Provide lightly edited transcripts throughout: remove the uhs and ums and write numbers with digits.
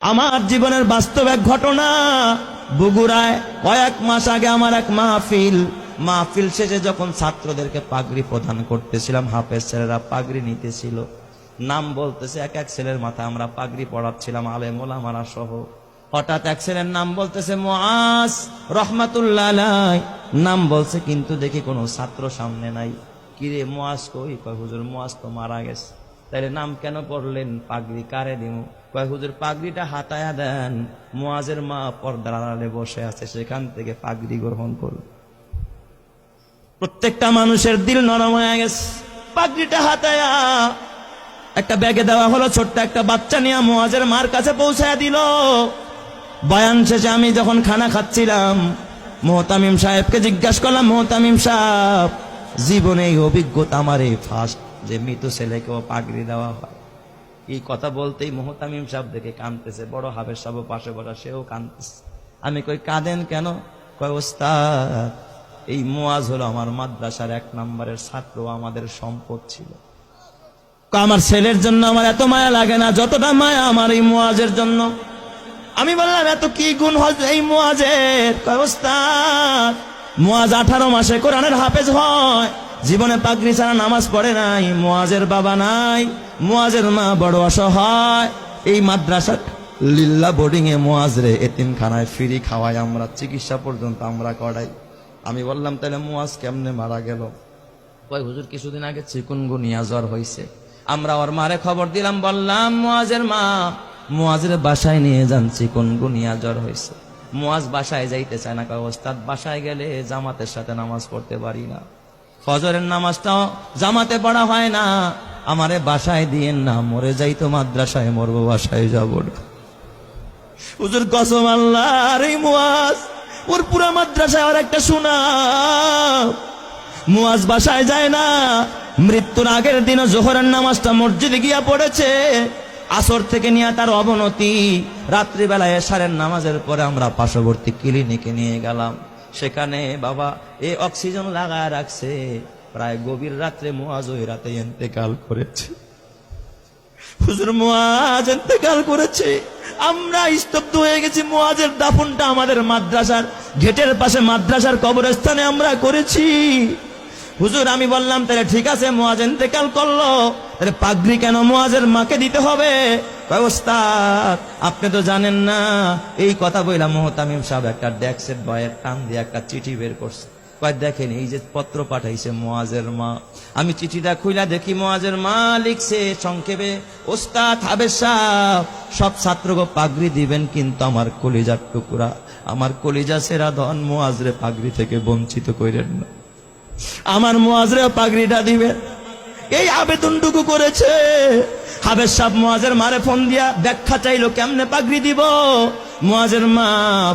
আমার জীবনের বাস্তব এক ঘটনা। বগুড়ায় কয়েক মাস আগে আমার এক মাহফিল শেষে যখন ছাত্রদেরকে পাগড়ি প্রদান করতেছিলাম, হাফেজ ছেলেরা পাগড়ি নিতেছিল, নাম বলতেছে এক এক ছেলের মাথায় আমরা পাগড়ি পড়াচ্ছিলাম, আলেম ওলামারা সহ। হঠাৎ এক ছেলের নাম বলতেছে মুআজ রহমাতুল্লাহ আলাইহি, নাম বলছে, কিন্তু দেখি কোনো ছাত্র সামনে নাই। কিরে মুআজ কই? কয় হুজুর মুআজ তো মারা গেছে। তাইলে নাম কেন পড়লেন? পাগড়ি কারে দিমু? কয় হুজুর পাগড়িটা হাতায়া দেন, মুআজের মা পর্দার আড়ালে বসে আছে, সেখান থেকে পাগড়ি গ্রহণ করুন। প্রত্যেকটা মানুষের দিল নরম হয়ে গেছে। পাগড়িটা হাতায়া একটা ব্যাগে দেওয়া হলো, ছোট্ট একটা বাচ্চা নিয়ে মুআজের মার কাছে পৌঁছায়া দিল। বয়ান শেষে আমি যখন খানা খাচ্ছিলাম, মুহতামিম সাহেবকে জিজ্ঞাসা করলাম, মুহতামিম সাহেব, জীবনে এই অভিজ্ঞতা আমার এই ফার্স্ট যে মৃত ছেলেকেও পাগড়ি দেওয়া হয়। এই কথা বলতেই মুহতামিম সাহেব দেখে কাঁদতেছে, বড় হাফেজ সাহেব পাশে বসা, সেও কাঁদতেছে। আমি কই কাঁদেন কেন? কয় ওস্তাদ, এই মুআজ হলো আমার মাদ্রাসার 1 নম্বরের ছাত্র, আমাদের সম্পদ ছিল। আমার ছেলের জন্য আমার এত মায়া লাগে না যতটা মায়া আমার এই মুআজের জন্য। আমি বললাম এত কি গুণ এই মুআজের? কয় ওস্তাদ, মুআজ 18 মাসে কোরআনের হাফেজ হয়, জীবনে পাগড়ি ছাড়া নামাজ পড়ে নাই, মুআজের বাবা নাই, মুআজের মা বড় অসহায়, এই মাদ্রাসা লিল্লা বোর্ডিং এ মুআজ রে এতিমখানায় ফ্রি খাওয়াই আমরা, চিকিৎসা পর্যন্ত আমরা করাই। আমি বললাম তাহলে মুআজ কেমনে মারা গেল? কয় হুজুর কিছুদিন আগে চিকুনগুনিয়া জ্বর হয়েছে, আমরা ওর মারে খবর দিলাম, বললাম মুআজের মা মুআজের বাসায় নিয়ে যান, চিকুনগুনিয়া জ্বর হয়েছে। মুআজ বাসায় যাইতে চায় না। কয় ওস্তাদ বাসায় গেলে জামাতের সাথে নামাজ পড়তে পারি না, ফজরের নামাজটাও জামাতে পড়া হয় না, আমারে বাসায় দিয়েন না, মরে যাই তো মাদ্রাসায় মরবো, বাসায় যাবো না। হুজুর কসম আল্লাহর, এই মুআজ ওর পুরা মাদ্রাসায় আর একটা সুনাম। মুআজ বাসায় যায় না, মৃত্যুর আগের দিন জোহরের নামাজটা মসজিদে গিয়া পড়েছে, আসর থেকে নিয়ে তার অবনতি, রাত্রিবেলায় এশারের নামাজের পরে আমরা পার্শ্ববর্তী ক্লিনিকে নিয়ে গেলাম, সেখানে বাবা অক্সিজেন লাগায় রাখছে। প্রায় গভীর রাত্রে মুআজ ওই রাতে ইন্তেকাল করেছে। হুজুর মুআজ ইন্তেকাল করেছে, আমরা স্তব্ধ হয়ে গেছি। মুআজের দাফনটা আমাদের মাদ্রাসার গেটের পাশে মাদ্রাসার কবরস্থানে আমরা করেছি। হুজুর আমি বললাম তাহলে ঠিক আছে, মুআজ ইন্তেকাল করলো, তাহলে পাগড়ি কেন মুআজের মাকে দিতে হবে? কয় ওস্তাদ আপনি তো জানেন না। এই কথা বললাম, মুহতামিম সাহেব একটা ডেস্কের বয়ের টান দিয়ে একটা চিঠি বের করছে। কয় দেখেন এই যে পত্র পাঠাইছে মুআজের মা। আমি চিঠিটা খুইলা দেখি মুআজের মা লিখছে সংক্ষেপে, ওস্তাদ হাফেজ সাহেব সব ছাত্রকে পাগড়ি দিবেন, কিন্তু আমার কলিজার টুকরা, আমার কলিজা সেরা ধন মুআজরে পাগড়ি থেকে বঞ্চিত করেন না, আমার মুআজরে পাগড়িটা দিবেন। এই আবেদনটুকু করেছে। হাফেজ সাহেব মুআজের মারে ফোন দিয়া ব্যাখ্যা চাইলো কেমনে পাগড়ি দিব। মুআজের মা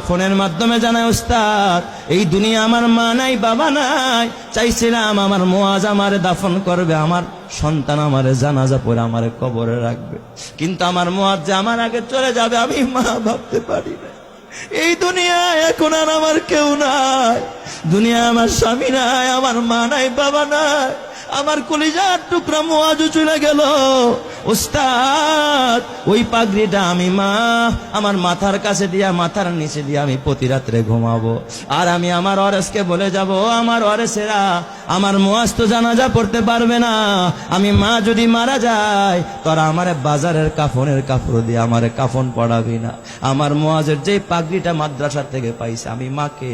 ফোনের মাধ্যমে জানায়, ওস্তাদ এই দুনিয়া আমার মা নাই, বাবা নাই, চাইছিলাম আমার মুআজ আমারে দাফন করবে, আমার সন্তান আমারে জানাজা পড়ে আমারে কবরে রাখবে, কিন্তু আমার মুআজ যে আমার আগে চলে যাবে আমি মা ভাবতে পারি না। এই দুনিয়ায় এখন আর আমার কেউ নাই, দুনিয়া আমার স্বামী নাই, আমার মা নাই, বাবা নাই, আমার কলিজার টুকরা মুআজ চলে গেল। ওস্তাদ ওই পাগড়িটা আমি মা আমার মাথার কাছে দিয়া, মাথার নিচে দিয়া আমি প্রতি রাত্রে ঘুমাবো, আর আমি আমার ওয়ারেসকে বলে যাব, আমার ওয়ারেসেরা আমার মুআজ তো জানাজা পড়তে পারবে না, আমি মা যদি মারা যায় তোরা আমারে বাজারের কাফনের কাপড় দিয়ে আমারে কাফন পড়াবি না। আমার মুআজের যে পাগড়িটা মাদ্রাসা থেকে পাইছে, আমি মাকে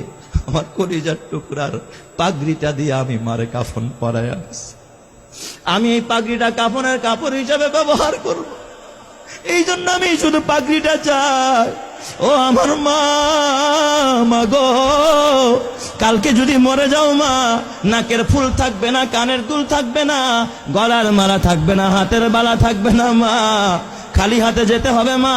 আমার কলিজার টুকরার পাগড়িটা দিয়ে আমি মারে কাফন পরাই আনছি। আমি এই পাগড়িটা কাফনের কাপড় হিসাবে ব্যবহার করব, এই জন্য আমি শুধু পাগড়িটা চাই। ও আমার মা, মাগো কালকে যদি মরে যাও মা, নাকের ফুল থাকবে না, কানের দুল থাকবে না, গলার মালা থাকবে না, হাতের বালা থাকবে না মা, খালি হাতে যেতে হবে মা।